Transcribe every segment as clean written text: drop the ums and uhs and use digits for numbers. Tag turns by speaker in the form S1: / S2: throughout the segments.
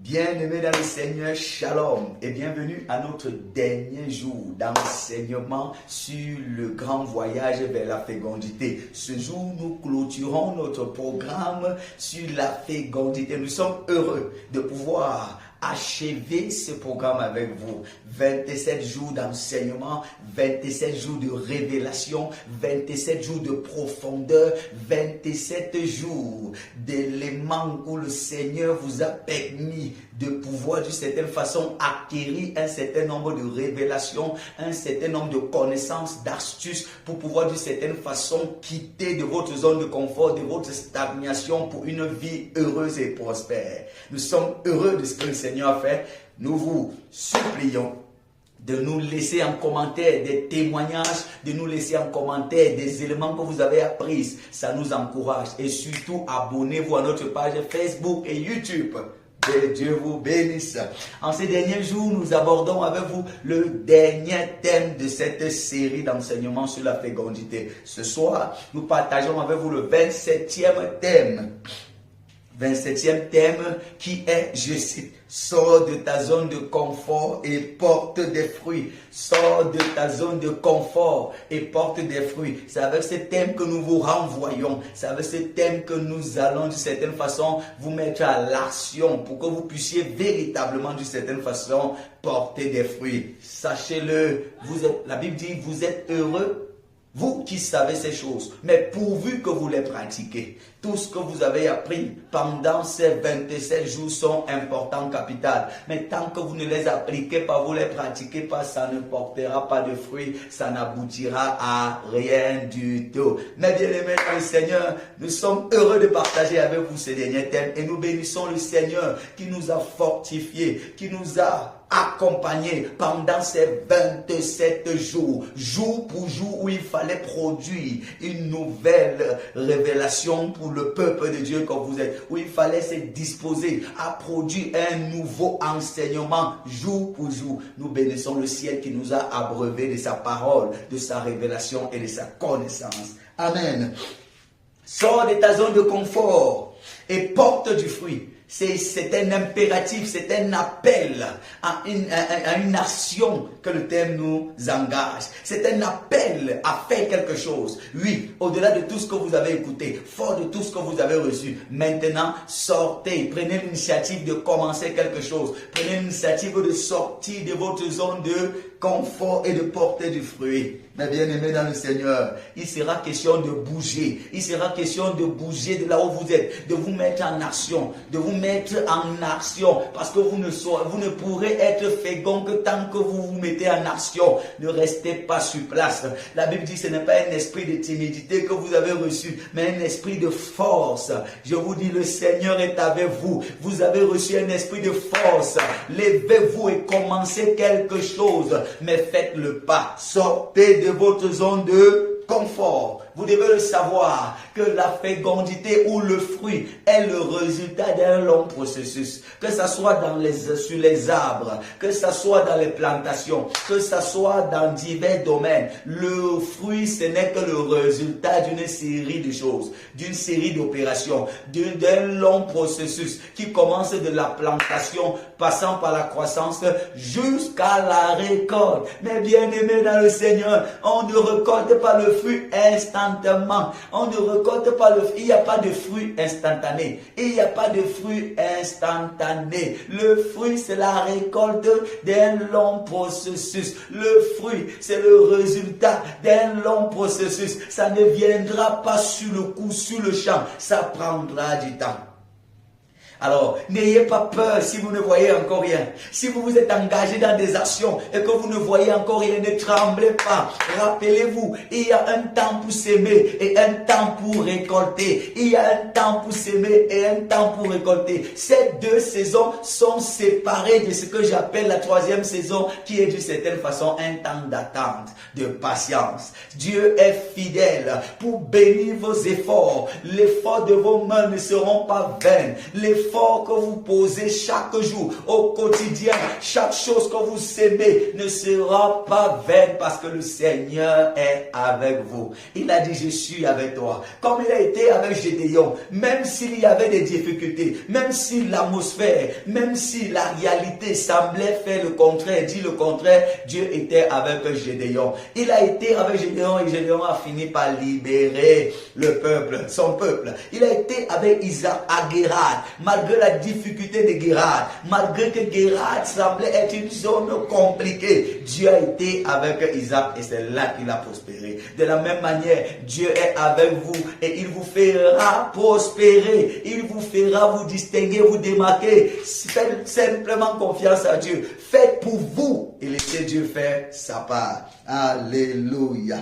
S1: Bien-aimés dans le Seigneur, Shalom et bienvenue à notre dernier jour d'enseignement sur le grand voyage vers la fécondité. Ce jour, nous clôturons notre programme sur la fécondité. Nous sommes heureux de pouvoir achever ce programme avec vous. 27 jours d'enseignement, 27 jours de révélation, 27 jours de profondeur, 27 jours d'éléments où le Seigneur vous a permis de pouvoir d'une certaine façon acquérir un certain nombre de révélations, un certain nombre de connaissances, d'astuces pour pouvoir d'une certaine façon quitter de votre zone de confort, de votre stagnation pour une vie heureuse et prospère. Nous sommes heureux de ce que le Seigneur a fait. Nous vous supplions de nous laisser en commentaire des témoignages, de nous laisser en commentaire des éléments que vous avez appris. Ça nous encourage. Et surtout, abonnez-vous à notre page Facebook et YouTube. Que Dieu vous bénisse. En ces derniers jours, nous abordons avec vous le dernier thème de cette série d'enseignements sur la fécondité. Ce soir, nous partageons avec vous le 27e thème. 27e thème qui est, je cite, sors de ta zone de confort et porte des fruits. Sors de ta zone de confort et porte des fruits. C'est avec ce thème que nous vous renvoyons. C'est avec ce thème que nous allons d'une certaine façon vous mettre à l'action pour que vous puissiez véritablement d'une certaine façon porter des fruits. Sachez-le, la Bible dit, vous êtes heureux. Vous qui savez ces choses, mais pourvu que vous les pratiquez, tout ce que vous avez appris pendant ces 27 jours sont importants, capital. Mais tant que vous ne les appliquez pas, vous ne les pratiquez pas, ça ne portera pas de fruits, ça n'aboutira à rien du tout. Mais bien aimés dans le Seigneur, nous sommes heureux de partager avec vous ces derniers thèmes et nous bénissons le Seigneur qui nous a fortifiés, qui nous a accompagné pendant ces 27 jours, jour pour jour où il fallait produire une nouvelle révélation pour le peuple de Dieu comme vous êtes, où il fallait se disposer à produire un nouveau enseignement jour pour jour. Nous bénissons le ciel qui nous a abreuvés de sa parole, de sa révélation et de sa connaissance. Amen. Sors de ta zone de confort et porte du fruit. C'est un impératif, c'est un appel à une action que le thème nous engage. C'est un appel à faire quelque chose. Oui, au-delà de tout ce que vous avez écouté, fort de tout ce que vous avez reçu, maintenant sortez, prenez l'initiative de commencer quelque chose. Prenez l'initiative de sortir de votre zone de confort et de porter du fruit. Mais bien aimé dans le Seigneur, il sera question de bouger. Il sera question de bouger de là où vous êtes, de vous mettre en action, parce que vous ne pourrez être fécond que tant que vous vous mettez en action. Ne restez pas sur place. La Bible dit que ce n'est pas un esprit de timidité que vous avez reçu, mais un esprit de force. Je vous dis, le Seigneur est avec vous. Vous avez reçu un esprit de force. Levez-vous et commencez quelque chose, mais faites le pas. Sortez de votre zone de confort. Vous devez le savoir que la fécondité ou le fruit est le résultat d'un long processus. Que ça soit sur les arbres, que ça soit dans les plantations, que ça soit dans divers domaines. Le fruit, ce n'est que le résultat d'une série de choses, d'une série d'opérations, d'un long processus qui commence de la plantation, passant par la croissance jusqu'à la récolte. Mais bien aimé dans le Seigneur, on ne récolte pas le fruit instantanément. On ne récolte pas le fruit. Il n'y a pas de fruit instantané. Il n'y a pas de fruit instantané. Le fruit, c'est la récolte d'un long processus. Le fruit, c'est le résultat d'un long processus. Ça ne viendra pas sur le coup, sur le champ. Ça prendra du temps. Alors, n'ayez pas peur si vous ne voyez encore rien. Si vous vous êtes engagé dans des actions et que vous ne voyez encore rien, ne tremblez pas. Rappelez-vous, il y a un temps pour s'aimer et un temps pour récolter. Il y a un temps pour s'aimer et un temps pour récolter. Ces deux saisons sont séparées de ce que j'appelle la troisième saison, qui est d'une certaine façon un temps d'attente, de patience. Dieu est fidèle pour bénir vos efforts. L'effort de vos mains ne seront pas vains. L'effort l'effort que vous posez chaque jour, au quotidien, chaque chose que vous aimez ne sera pas vaine parce que le Seigneur est avec vous. Il a dit, je suis avec toi. Comme il a été avec Gédéon, même s'il y avait des difficultés, même si l'atmosphère, même si la réalité semblait faire le contraire, dit le contraire, Dieu était avec Gédéon. Il a été avec Gédéon et Gédéon a fini par libérer le peuple, son peuple. Il a été avec Isaac à Guérard, malgré la difficulté de Guérard, malgré que Guérard semblait être une zone compliquée. Dieu a été avec Isaac et c'est là qu'il a prospéré. De la même manière, Dieu est avec vous et il vous fera prospérer. Il vous fera vous distinguer, vous démarquer. Faites simplement confiance à Dieu. Faites pour vous et laissez Dieu faire sa part. Alléluia.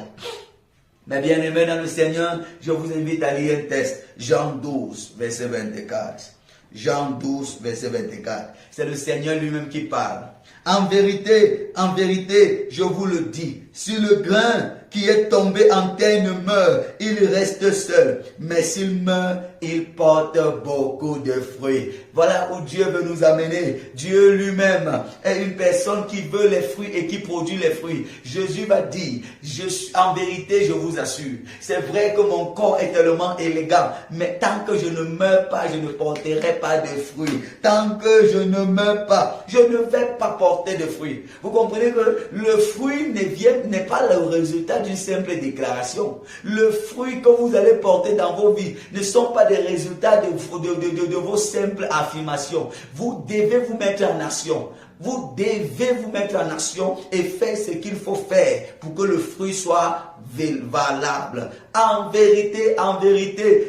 S1: Mais bien aimés dans le Seigneur, je vous invite à lire un texte. Jean 12, verset 24. Jean 12, verset 24. C'est le Seigneur lui-même qui parle. En vérité, je vous le dis, si le grain qui est tombé en terre ne meurt, il reste seul. Mais s'il meurt, il porte beaucoup de fruits. Voilà où Dieu veut nous amener. Dieu lui-même est une personne qui veut les fruits et qui produit les fruits. Jésus va dire, en vérité, je vous assure, c'est vrai que mon corps est tellement élégant, mais tant que je ne meurs pas, je ne porterai pas de fruits. Tant que je ne meurs pas, je ne vais pas porter de fruits. Vous comprenez que le fruit n'est pas le résultat d'une simple déclaration. Le fruit que vous allez porter dans vos vies ne sont pas des résultats de vos simples affirmations. Vous devez vous mettre en action. Vous devez vous mettre en action et faire ce qu'il faut faire pour que le fruit soit valable. En vérité,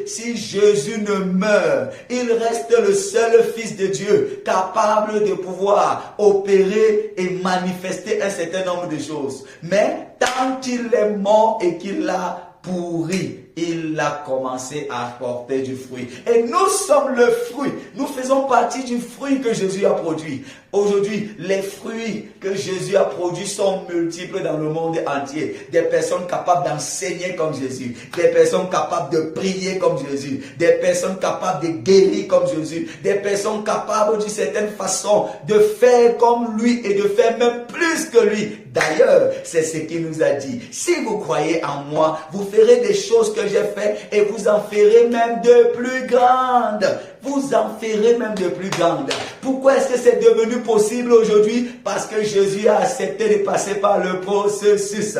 S1: si Jésus ne meurt, il reste le seul Fils de Dieu capable de pouvoir opérer et manifester un certain nombre de choses. Mais tant qu'il est mort et qu'il a pourri, il a commencé à porter du fruit. Et nous sommes le fruit. Nous faisons partie du fruit que Jésus a produit. Aujourd'hui, les fruits que Jésus a produits sont multiples dans le monde entier. Des personnes capables d'enseigner comme Jésus. Des personnes capables de prier comme Jésus. Des personnes capables de guérir comme Jésus. Des personnes capables d'une certaine façon de faire comme lui et de faire même plus que lui. D'ailleurs, c'est ce qu'il nous a dit. Si vous croyez en moi, vous ferez des choses que j'ai fait et vous en ferez même de plus grandes. Vous en ferez même de plus grandes. Pourquoi est-ce que c'est devenu possible aujourd'hui? Parce que Jésus a accepté de passer par le processus.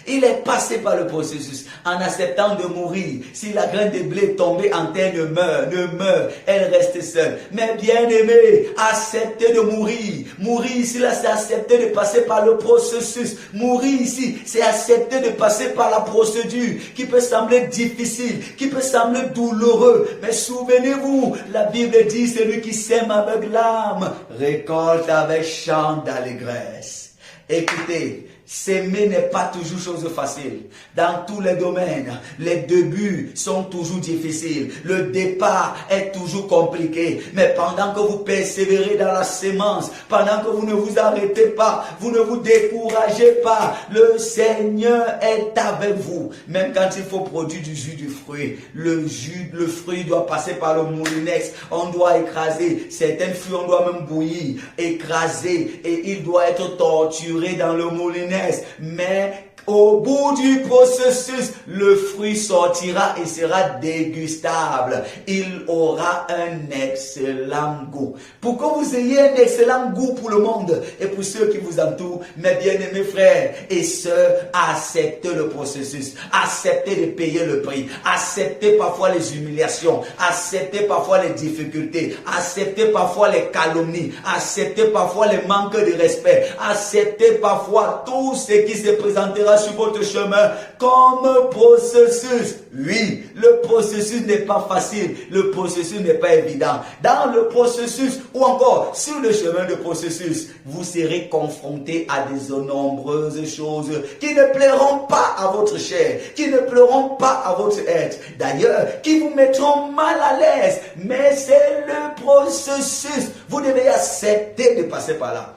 S1: Il est passé par le processus en acceptant de mourir. Si la graine de blé tombée en terre ne meurt, elle reste seule. Mais bien aimé, accepter de mourir. Mourir ici, là, c'est accepter de passer par le processus. Mourir ici, c'est accepter de passer par la procédure qui peut sembler difficile, qui peut sembler douloureux. Mais souvenez-vous, la Bible dit, celui qui sème avec l'âme récolte avec chant d'allégresse. Écoutez, s'aimer n'est pas toujours chose facile. Dans tous les domaines, les débuts sont toujours difficiles. Le départ est toujours compliqué. Mais pendant que vous persévérez dans la sémence, pendant que vous ne vous arrêtez pas, vous ne vous découragez pas, le Seigneur est avec vous. Même quand il faut produire du fruit, le fruit doit passer par le moulinex. On doit écraser. Certains fruits, on doit même bouillir, écraser. Et il doit être torturé dans le moulinex. Mais au bout du processus, le fruit sortira et sera dégustable. Il aura un excellent goût. Pour que vous ayez un excellent goût pour le monde et pour ceux qui vous entourent, mes bien-aimés frères et sœurs, acceptez le processus. Acceptez de payer le prix. Acceptez parfois les humiliations. Acceptez parfois les difficultés. Acceptez parfois les calomnies. Acceptez parfois les manques de respect. Acceptez parfois tout ce qui se présentera sur votre chemin comme processus. Oui, le processus n'est pas facile, le processus n'est pas évident. Dans le processus ou encore sur le chemin de processus, vous serez confronté à de nombreuses choses qui ne plairont pas à votre chair, qui ne plairont pas à votre être. D'ailleurs, qui vous mettront mal à l'aise. Mais c'est le processus. Vous devez accepter de passer par là.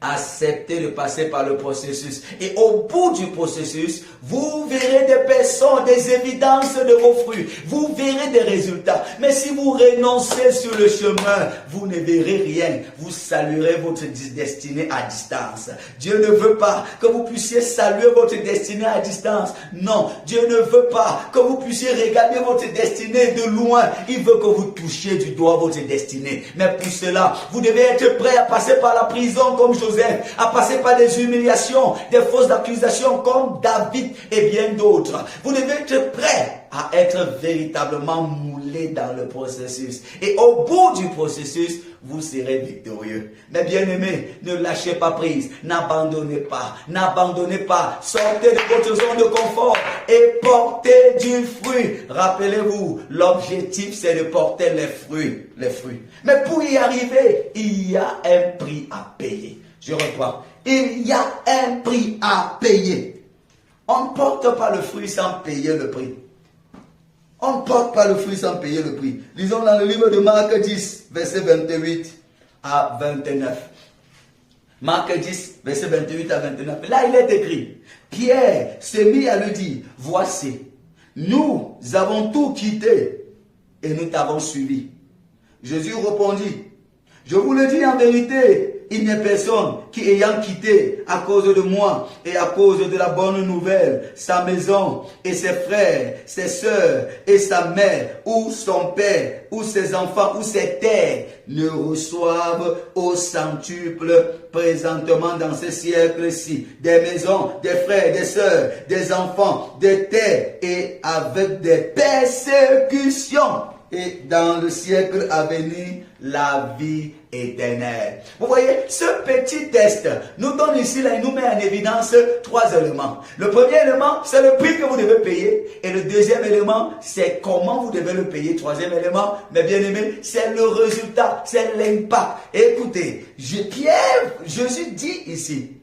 S1: Acceptez de passer par le processus. Et au bout du processus, vous verrez des personnes, des évidences de vos fruits. Vous verrez des résultats. Mais si vous renoncez sur le chemin, vous ne verrez rien. Vous saluerez votre destinée à distance. Dieu ne veut pas que vous puissiez saluer votre destinée à distance. Non, Dieu ne veut pas que vous puissiez regarder votre destinée de loin. Il veut que vous touchiez du doigt votre destinée. Mais pour cela, vous devez être prêt à passer par la prison comme Joseph, à passer par des humiliations, des fausses accusations comme David et bien d'autres. Vous devez être prêt à être véritablement moulé dans le processus. Et au bout du processus, vous serez victorieux. Mais bien aimés, ne lâchez pas prise, n'abandonnez pas, sortez de votre zone de confort et portez du fruit. Rappelez-vous, l'objectif c'est de porter les fruits. Mais pour y arriver, il y a un prix à payer. Je reprends, il y a un prix à payer. On ne porte pas le fruit sans payer le prix. On ne porte pas le fruit sans payer le prix. Lisons dans le livre de Marc 10, verset 28 à 29. Marc 10, verset 28 à 29. Là, il est écrit, Pierre s'est mis à lui dire, voici, nous avons tout quitté et nous t'avons suivi. Jésus répondit, je vous le dis en vérité, il n'y a personne qui ayant quitté à cause de moi et à cause de la bonne nouvelle, sa maison et ses frères, ses sœurs et sa mère ou son père ou ses enfants ou ses terres ne reçoivent au centuple présentement dans ce siècle-ci des maisons, des frères, des sœurs, des enfants, des terres et avec des persécutions. Et dans le siècle à venir, la vie éternelle. Vous voyez, ce petit test nous donne ici, là, il nous met en évidence 3 éléments. Le premier élément, c'est le prix que vous devez payer. Et le deuxième élément, c'est comment vous devez le payer. Troisième élément, mes bien-aimés, c'est le résultat, c'est l'impact. Écoutez, Jésus dit ici,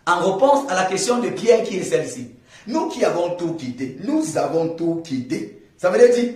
S1: en réponse à la question de Pierre qui est celle-ci, nous qui avons tout quitté, nous avons tout quitté. Ça veut dire,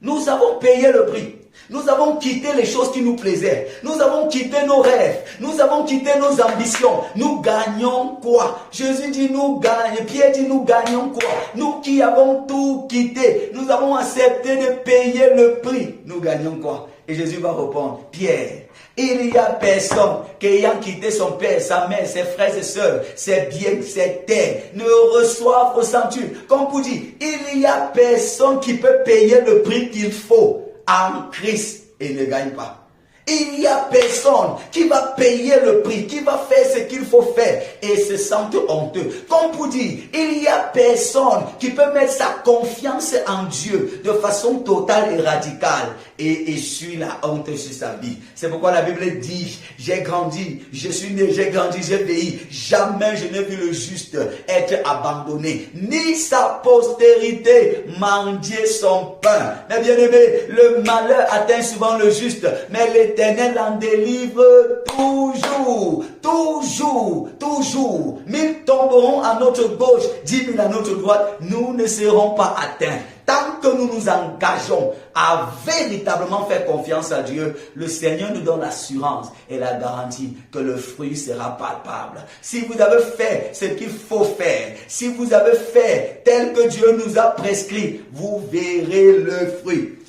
S1: nous avons payé le prix. Nous avons quitté les choses qui nous plaisaient. Nous avons quitté nos rêves. Nous avons quitté nos ambitions. Nous gagnons quoi? Jésus dit nous gagnons. Pierre dit nous gagnons quoi? Nous qui avons tout quitté. Nous avons accepté de payer le prix. Nous gagnons quoi? Et Jésus va répondre, Pierre, il y a personne qui ayant quitté son père, sa mère, ses frères et sœurs, ses biens, ses terres, ne reçoivent au centuple. Comme vous dites, il y a personne qui peut payer le prix qu'il faut en Christ et ne gagne pas. Il n'y a personne qui va payer le prix, qui va faire ce qu'il faut faire et se sentir honteux. Comme vous dites, il n'y a personne qui peut mettre sa confiance en Dieu de façon totale et radicale et essuie la honte sur sa vie. C'est pourquoi la Bible dit, j'ai grandi, je suis né, j'ai grandi, j'ai vieilli. Jamais je n'ai vu le juste être abandonné, ni sa postérité mendier son pain. Mais bien aimé, le malheur atteint souvent le juste, mais l'Éternel en délivre toujours, toujours, toujours. 1000 tomberont à notre gauche, 10 000 à notre droite, nous ne serons pas atteints. Tant que nous nous engageons à véritablement faire confiance à Dieu, le Seigneur nous donne l'assurance et la garantie que le fruit sera palpable. Si vous avez fait ce qu'il faut faire, si vous avez fait tel que Dieu nous a prescrit, vous verrez le fruit.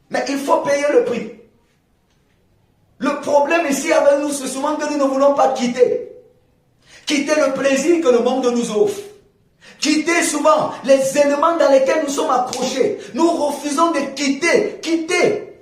S1: Mais il faut payer le prix. Le problème ici avec nous, c'est souvent que nous ne voulons pas quitter. Quitter le plaisir que le monde nous offre. Quitter souvent les éléments dans lesquels nous sommes accrochés. Nous refusons de quitter.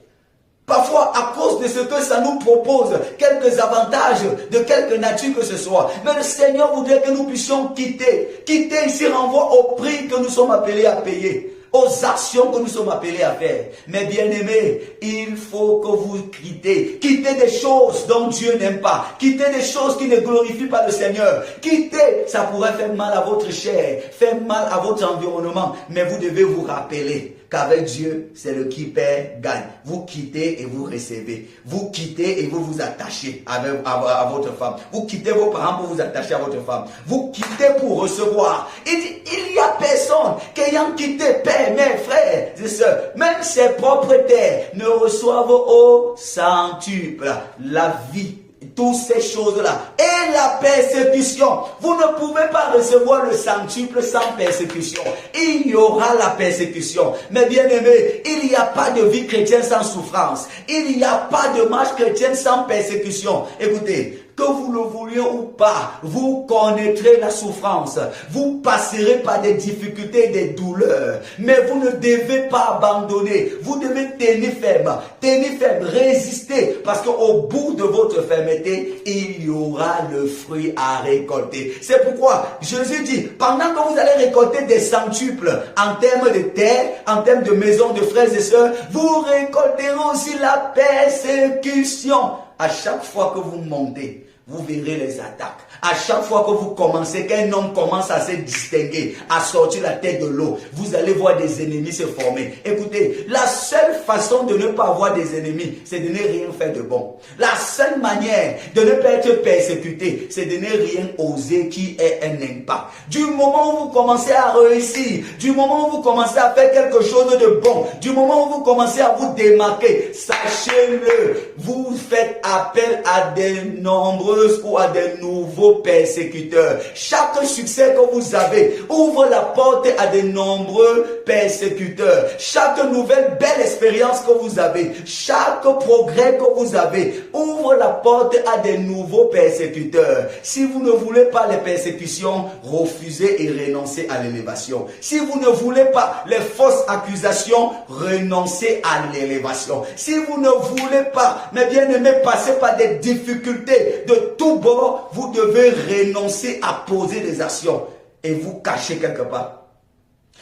S1: Parfois à cause de ce que ça nous propose, quelques avantages de quelque nature que ce soit. Mais le Seigneur voudrait que nous puissions quitter. Quitter ici renvoie au prix que nous sommes appelés à payer, aux actions que nous sommes appelés à faire. Mais bien aimés, il faut que vous quittez des choses dont Dieu n'aime pas, quittez des choses qui ne glorifient pas le Seigneur. Quittez, ça pourrait faire mal à votre chair, faire mal à votre environnement, mais vous devez vous rappeler qu'avec Dieu, c'est le qui perd gagne. Vous quittez et vous recevez. Vous quittez et vous vous attachez à votre femme. Vous quittez vos parents pour vous attacher à votre femme. Vous quittez pour recevoir. Il dit, il n'y a personne qui ayant quitté père, mère, frères et sœurs, même ses propres terres, ne reçoivent au centuple la vie toutes ces choses-là. Et la persécution. Vous ne pouvez pas recevoir le centuple sans persécution. Il y aura la persécution. Mais bien aimé, il n'y a pas de vie chrétienne sans souffrance. Il n'y a pas de marche chrétienne sans persécution. Écoutez, que vous le vouliez ou pas, vous connaîtrez la souffrance. Vous passerez par des difficultés et des douleurs. Mais vous ne devez pas abandonner. Vous devez tenir ferme. Tenir ferme, résister. Parce qu'au bout de votre fermeté, il y aura le fruit à récolter. C'est pourquoi Jésus dit, pendant que vous allez récolter des centuples en termes de terre, en termes de maison, de frères et sœurs, vous récolterez aussi la persécution. À chaque fois que vous montez, vous verrez les attaques. À chaque fois que vous commencez, qu'un homme commence à se distinguer, à sortir la tête de l'eau, vous allez voir des ennemis se former. Écoutez, la seule façon de ne pas avoir des ennemis, c'est de ne rien faire de bon. La seule manière de ne pas être persécuté, c'est de ne rien oser qui ait un impact. Du moment où vous commencez à réussir, du moment où vous commencez à faire quelque chose de bon, du moment où vous commencez à vous démarquer, sachez-le, vous faites appel à des nombreuses ou à des nouveaux persécuteurs. Chaque succès que vous avez ouvre la porte à de nombreux persécuteurs. Chaque nouvelle belle expérience que vous avez, chaque progrès que vous avez ouvre la porte à de nouveaux persécuteurs. Si vous ne voulez pas les persécutions, refusez et renoncez à l'élévation. Si vous ne voulez pas les fausses accusations, renoncez à l'élévation. Si vous ne voulez pas, mes bien-aimés, passer par des difficultés de tout bord, vous devez renoncer à poser des actions et vous cacher quelque part.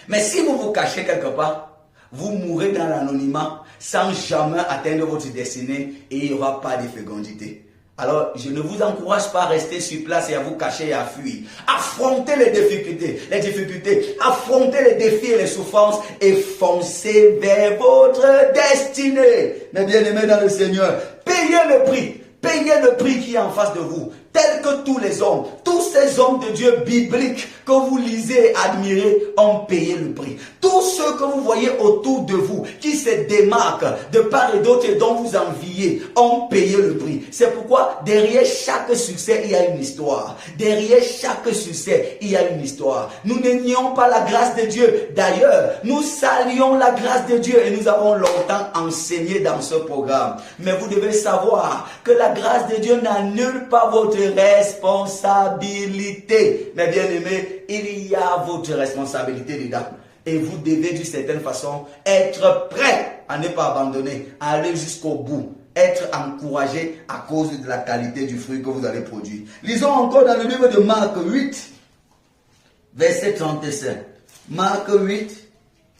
S1: Mais si vous vous cachez quelque part, vous mourrez dans l'anonymat sans jamais atteindre votre destinée et il n'y aura pas de fécondité. Alors, je ne vous encourage pas à rester sur place et à vous cacher et à fuir. Affrontez les difficultés, affrontez les défis et les souffrances et foncez vers votre destinée. Mes bien-aimés dans le Seigneur, payez le prix qui est en face de vous. Tels que tous les hommes, tous ces hommes de Dieu bibliques que vous lisez et admirez ont payé le prix. Tous ceux que vous voyez autour de vous, qui se démarquent de part et d'autre et dont vous enviez, ont payé le prix. C'est pourquoi derrière chaque succès, il y a une histoire. Derrière chaque succès, il y a une histoire. Nous ne nions pas la grâce de Dieu. D'ailleurs, nous saluons la grâce de Dieu et nous avons longtemps enseigné dans ce programme. Mais vous devez savoir que la grâce de Dieu n'annule pas votre responsabilité. Mais bien aimé, il y a votre responsabilité dedans. Et vous devez d'une certaine façon être prêt à ne pas abandonner, à aller jusqu'au bout, être encouragé à cause de la qualité du fruit que vous allez produire. Lisons encore dans le livre de Marc 8, verset 35. Marc 8,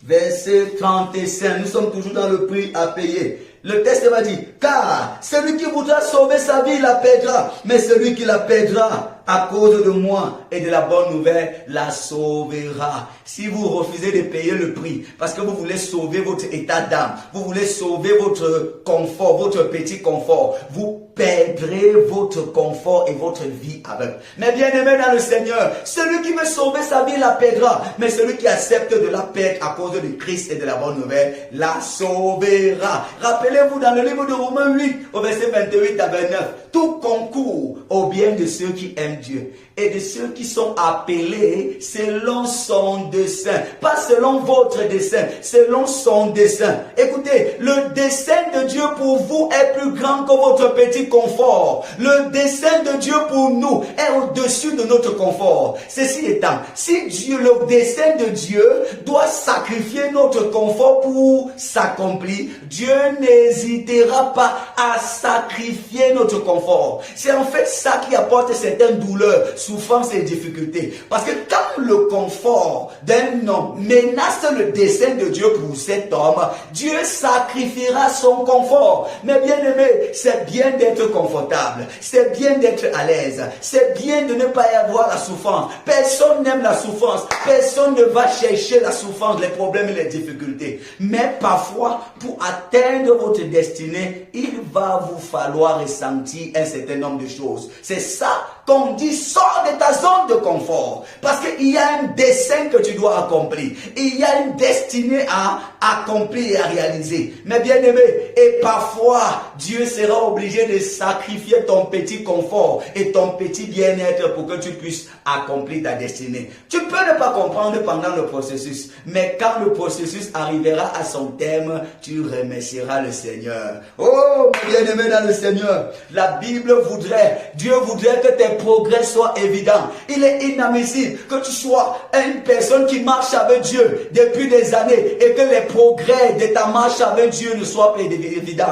S1: verset 35. Nous sommes toujours dans le prix à payer. Le texte va dire, car celui qui voudra sauver sa vie la perdra, mais celui qui la perdra à cause de moi et de la bonne nouvelle la sauvera. Si vous refusez de payer le prix parce que vous voulez sauver votre état d'âme, vous voulez sauver votre confort, votre petit confort, vous perdrez votre confort et votre vie avec. Mais bien aimé dans le Seigneur, celui qui veut sauver sa vie la perdra, mais celui qui accepte de la perdre à cause de Christ et de la bonne nouvelle la sauvera. Rappelez-vous dans le livre de Romains 8 au verset 28 à 29, tout concourt au bien de ceux qui aiment Dieu et de ceux qui sont appelés selon son dessein, pas selon votre dessein, selon son dessein. Écoutez, le dessein de Dieu pour vous est plus grand que votre petit confort. Le dessein de Dieu pour nous est au-dessus de notre confort. Ceci étant, si Dieu, le dessein de Dieu doit sacrifier notre confort pour s'accomplir, Dieu n'hésitera pas à sacrifier notre confort. C'est en fait ça qui apporte certaines douleurs, souffrances et difficultés. Parce que quand le confort d'un homme menace le dessein de Dieu pour cet homme, Dieu sacrifiera son confort. Mais bien aimé, c'est bien d'être confortable, c'est bien d'être à l'aise, c'est bien de ne pas y avoir la souffrance. Personne n'aime la souffrance, personne ne va chercher la souffrance, les problèmes et les difficultés. Mais parfois, pour atteindre votre destinée, il va vous falloir ressentir un certain nombre de choses. C'est ça qu'on dit, sors Sors de ta zone de confort. Parce qu'il y a un dessein que tu dois accomplir. Il y a une destinée à accomplir et à réaliser. Mais bien aimé, et parfois, Dieu sera obligé de sacrifier ton petit confort et ton petit bien-être pour que tu puisses accomplir ta destinée. Tu peux ne pas comprendre pendant le processus, mais quand le processus arrivera à son terme, tu remercieras le Seigneur. Oh, bien-aimé dans le Seigneur, la Bible voudrait, Dieu voudrait que tes progrès soient évidents. Il est inadmissible que tu sois une personne qui marche avec Dieu depuis des années et que les progrès de ta marche avec Dieu ne soient pas évidents.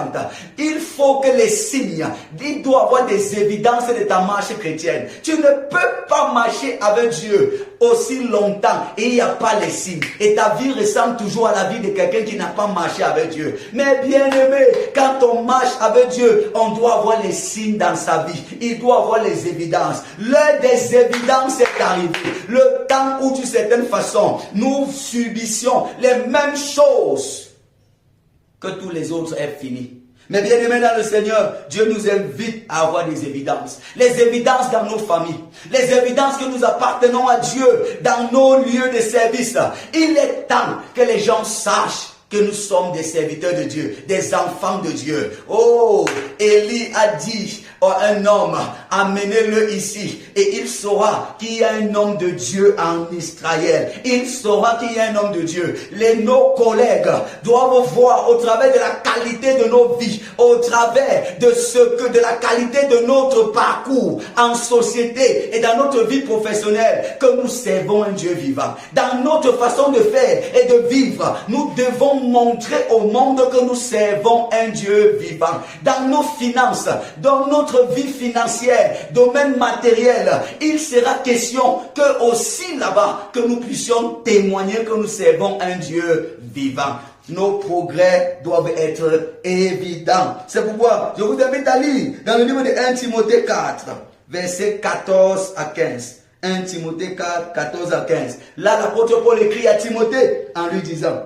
S1: Il faut que les signes, il doit y avoir des évidences de ta marche chrétienne. Tu ne peux pas marcher avec Dieu aussi longtemps et il n'y a pas les signes. Et ta vie ressemble toujours à la vie de quelqu'un qui n'a pas marché avec Dieu. Mais bien aimé, quand on marche avec Dieu, on doit avoir les signes dans sa vie. Il doit avoir les évidences. L'heure des évidences est arrivée. Le temps où d'une certaine façon, nous subissions les mêmes choses que tous les autres est fini. Mais bien aimé dans le Seigneur, Dieu nous invite à avoir des évidences. Les évidences dans nos familles. Les évidences que nous appartenons à Dieu dans nos lieux de service. Il est temps que les gens sachent que nous sommes des serviteurs de Dieu, des enfants de Dieu. Oh, Élie a dit à un homme, amenez-le ici et il saura qu'il y a un homme de Dieu en Israël. Il saura qu'il y a un homme de Dieu. Nos collègues doivent voir au travers de la qualité de nos vies, au travers de la qualité de notre parcours en société et dans notre vie professionnelle que nous servons un Dieu vivant. Dans notre façon de faire et de vivre, nous devons montrer au monde que nous servons un Dieu vivant. Dans nos finances, dans notre vie financière, domaine matériel, il sera question que aussi là-bas, que nous puissions témoigner que nous servons un Dieu vivant. Nos progrès doivent être évidents. C'est pourquoi je vous invite à lire dans le livre de 1 Timothée 4, versets 14 à 15. 1 Timothée 4, 14 à 15. Là, l'apôtre Paul écrit à Timothée en lui disant: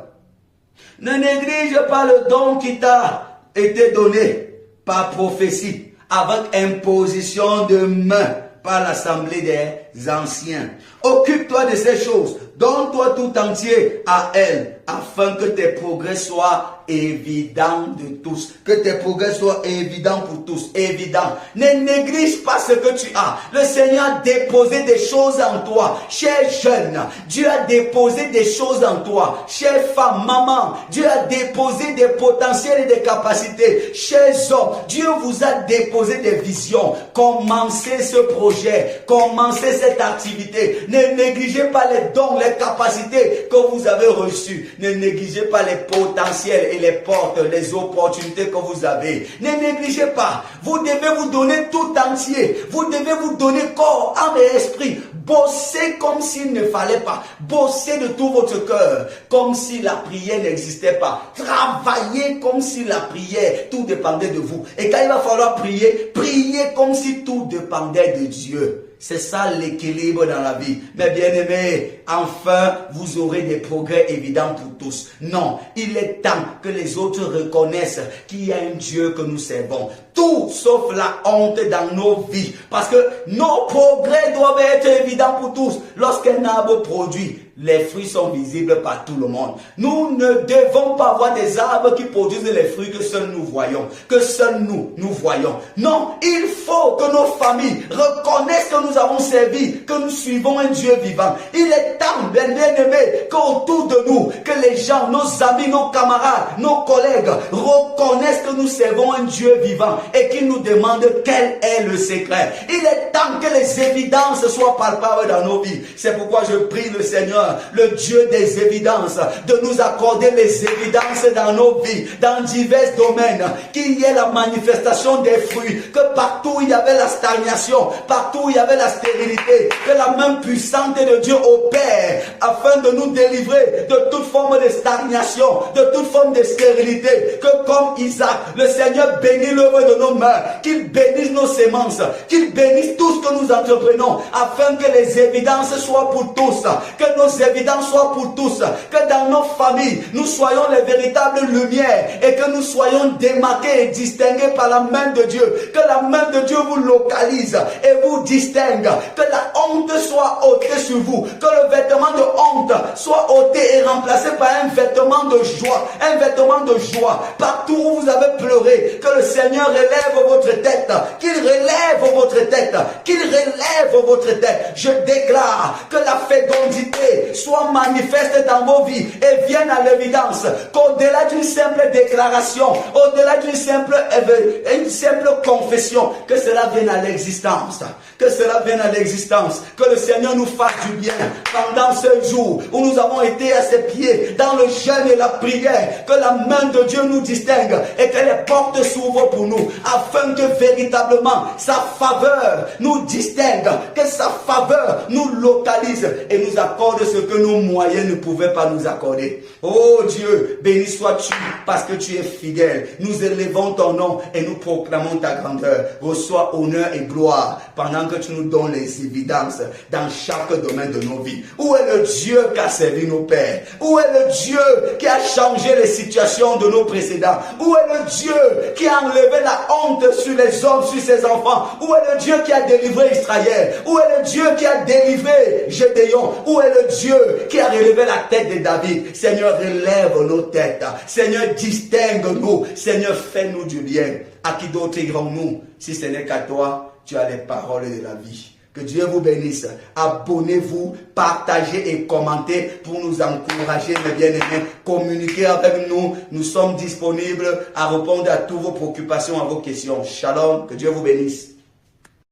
S1: ne néglige pas le don qui t'a été donné par prophétie, avec imposition de main par l'assemblée des anciens. Occupe-toi de ces choses, donne-toi tout entier à elle, afin que tes progrès soient évidents de tous. Que tes progrès soient évidents pour tous. Évidents. Ne néglige pas ce que tu as. Le Seigneur a déposé des choses en toi. Chers jeunes, Dieu a déposé des choses en toi. Chères femmes, maman, Dieu a déposé des potentiels et des capacités. Chers hommes, Dieu vous a déposé des visions. Commencez ce projet. Commencez cette activité. Ne négligez pas les dons, les capacités que vous avez reçues. Ne négligez pas les potentiels et les portes, les opportunités que vous avez. Ne négligez pas. Vous devez vous donner tout entier. Vous devez vous donner corps, âme et esprit. Bossez comme s'il ne fallait pas. Bossez de tout votre cœur, comme si la prière n'existait pas. Travaillez comme si la prière, tout dépendait de vous. Et quand il va falloir prier, priez comme si tout dépendait de Dieu. C'est ça l'équilibre dans la vie. Mais bien aimé, enfin, vous aurez des progrès évidents pour tous. Non, il est temps que les autres reconnaissent qu'il y a un Dieu que nous servons. Tout sauf la honte dans nos vies. Parce que nos progrès doivent être évidents pour tous. Lorsqu'un arbre produit, les fruits sont visibles par tout le monde. Nous ne devons pas avoir des arbres qui produisent les fruits que seuls nous voyons, que seuls nous voyons. Non, il faut que nos familles reconnaissent que nous avons servi, que nous suivons un Dieu vivant. Il est temps, bien aimé, qu'autour de nous, que les gens, nos amis, nos camarades, nos collègues reconnaissent que nous servons un Dieu vivant et qu'ils nous demandent quel est le secret. Il est temps que les évidences soient palpables dans nos vies. C'est pourquoi je prie le Seigneur, le Dieu des évidences, de nous accorder les évidences dans nos vies, dans divers domaines, qu'il y ait la manifestation des fruits, que partout il y avait la stagnation, partout il y avait la stérilité, que la main puissante de Dieu opère lumière afin de nous délivrer de toute forme de stagnation, de toute forme de stérilité. Que comme Isaac, le Seigneur bénit l'œuvre de nos mains, qu'il bénisse nos sémences, qu'il bénisse tout ce que nous entreprenons, afin que les évidences soient pour tous, que nos évidences soient pour tous, que dans nos familles, nous soyons les véritables lumières et que nous soyons démarqués et distingués par la main de Dieu, que la main de Dieu vous localise et vous distingue, que la honte soit ôtée sur vous, que le vêtement de honte soit ôté et remplacé par un vêtement de joie, un vêtement de joie. Partout où vous avez pleuré, que le Seigneur relève votre tête, qu'il relève votre tête, qu'il relève votre tête. Je déclare que la fécondité soit manifeste dans vos vies et vienne à l'évidence, qu'au-delà d'une simple déclaration, au-delà d'une simple confession, que cela vienne à l'existence, que cela vienne à l'existence, que le Seigneur nous fasse du bien pendant ce jour où nous avons été à ses pieds dans le jeûne et la prière, que la main de Dieu nous distingue et que les portes s'ouvrent pour nous, afin que véritablement sa faveur nous distingue, que sa faveur nous localise et nous accorde ce que nos moyens ne pouvaient pas nous accorder. Oh Dieu, béni sois-tu parce que tu es fidèle. Nous élevons ton nom et nous proclamons ta grandeur. Reçois honneur et gloire pendant que tu nous donnes les évidences dans chaque domaine de nos vies. Où est le Dieu qui a servi nos pères? Où est le Dieu qui a changé les situations de nos précédents? Où est le Dieu qui a enlevé la honte sur les hommes, sur ses enfants? Où est le Dieu qui a délivré Israël? Où est le Dieu qui a délivré Gédéon? Où est le Dieu qui a relevé la tête de David? Seigneur, relève nos têtes. Seigneur, distingue-nous. Seigneur, fais-nous du bien. À qui d'autre irons-nous si ce n'est qu'à toi? Tu as les paroles de la vie. Que Dieu vous bénisse. Abonnez-vous, partagez et commentez pour nous encourager, mes bien-aimés. Communiquez avec nous. Nous sommes disponibles à répondre à toutes vos préoccupations, à vos questions. Shalom. Que Dieu vous bénisse.